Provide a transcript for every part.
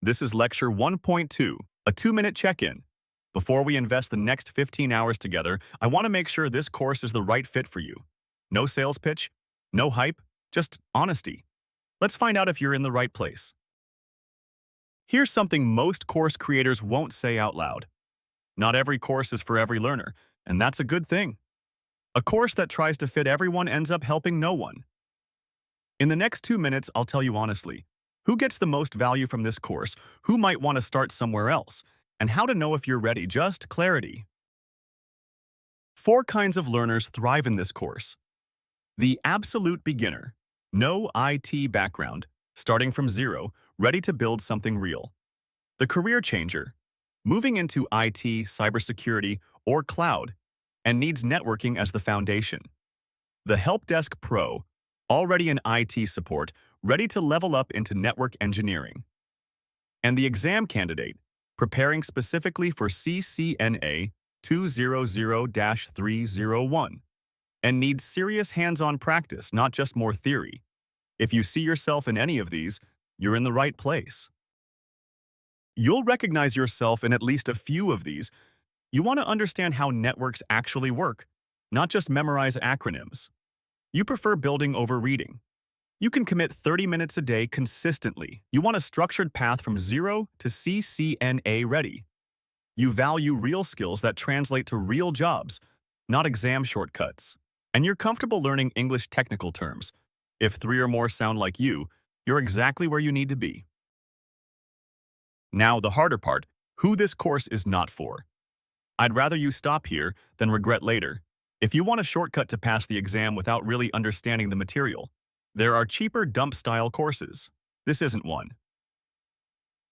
This is Lecture 1.2, a 2-minute check-in. Before we invest the next 15 hours together, I want to make sure this course is the right fit for you. No sales pitch, no hype, just honesty. Let's find out if you're in the right place. Here's something most course creators won't say out loud. Not every course is for every learner, and that's a good thing. A course that tries to fit everyone ends up helping no one. In the next 2 minutes, I'll tell you honestly, who gets the most value from this course, who might want to start somewhere else, and how to know if you're ready. Just clarity. 4 kinds of learners thrive in this course. The absolute beginner, no IT background, starting from zero, ready to build something real. The career changer, moving into IT, cybersecurity, or cloud, and needs networking as the foundation. The helpdesk pro, already in IT support, ready to level up into network engineering. And the exam candidate, preparing specifically for CCNA 200-301, and needs serious hands-on practice, not just more theory. If you see yourself in any of these, you're in the right place. You'll recognize yourself in at least a few of these. You want to understand how networks actually work, not just memorize acronyms. You prefer building over reading. You can commit 30 minutes a day consistently. You want a structured path from zero to CCNA ready. You value real skills that translate to real jobs, not exam shortcuts. And you're comfortable learning English technical terms. If 3 or more sound like you, you're exactly where you need to be. Now, the harder part, who this course is not for. I'd rather you stop here than regret later. If you want a shortcut to pass the exam without really understanding the material, there are cheaper dump-style courses. This isn't one.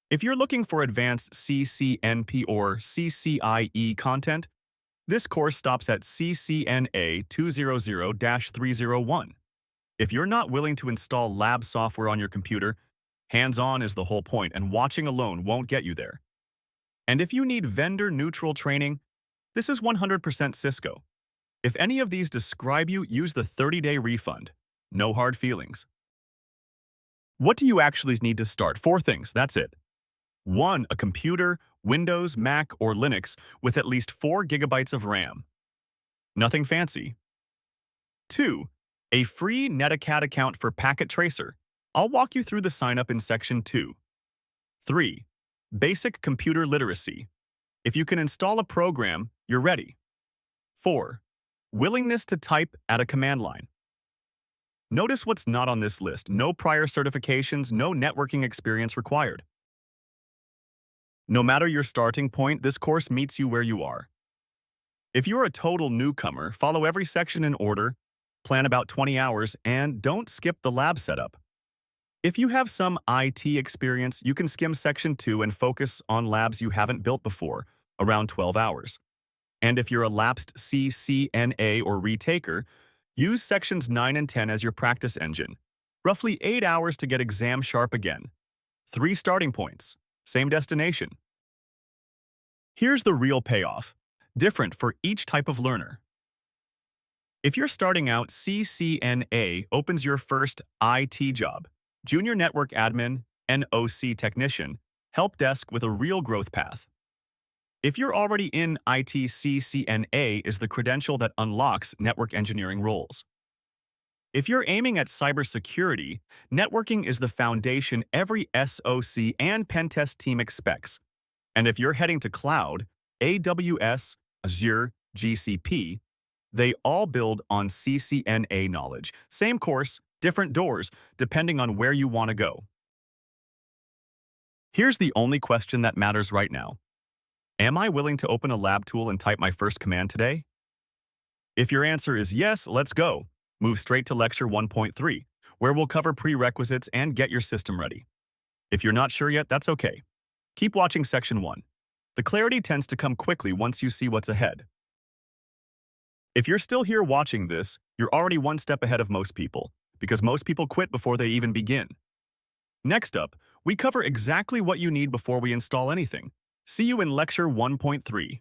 If you're looking for advanced CCNP or CCIE content, this course stops at CCNA 200-301. If you're not willing to install lab software on your computer, hands-on is the whole point, and watching alone won't get you there. And if you need vendor-neutral training, this is 100% Cisco. If any of these describe you, use the 30-day refund. No hard feelings. What do you actually need to start? 4 things, that's it. 1. A computer, Windows, Mac, or Linux with at least 4 gigabytes of RAM. Nothing fancy. 2. A free Netacad account for Packet Tracer. I'll walk you through the sign-up in Section 2. 3. Basic computer literacy. If you can install a program, you're ready. 4. Willingness to type at a command line. Notice what's not on this list. No prior certifications, no networking experience required. No matter your starting point, this course meets you where you are. If you're a total newcomer, follow every section in order, plan about 20 hours, and don't skip the lab setup. If you have some IT experience, you can skim Section 2 and focus on labs you haven't built before, around 12 hours. And if you're a lapsed CCNA or retaker, use Sections 9 and 10 as your practice engine. Roughly 8 hours to get exam sharp again. 3 starting points, same destination. Here's the real payoff, different for each type of learner. If you're starting out, CCNA opens your first IT job, junior network admin, NOC technician, help desk with a real growth path. If you're already in IT, CCNA is the credential that unlocks network engineering roles. If you're aiming at cybersecurity, networking is the foundation every SOC and pentest team expects. And if you're heading to cloud, AWS, Azure, GCP, they all build on CCNA knowledge. Same course, different doors, depending on where you want to go. Here's the only question that matters right now. Am I willing to open a lab tool and type my first command today? If your answer is yes, let's go. Move straight to Lecture 1.3, where we'll cover prerequisites and get your system ready. If you're not sure yet, that's okay. Keep watching Section 1. The clarity tends to come quickly once you see what's ahead. If you're still here watching this, you're already one step ahead of most people, because most people quit before they even begin. Next up, we cover exactly what you need before we install anything. See you in Lecture 1.3.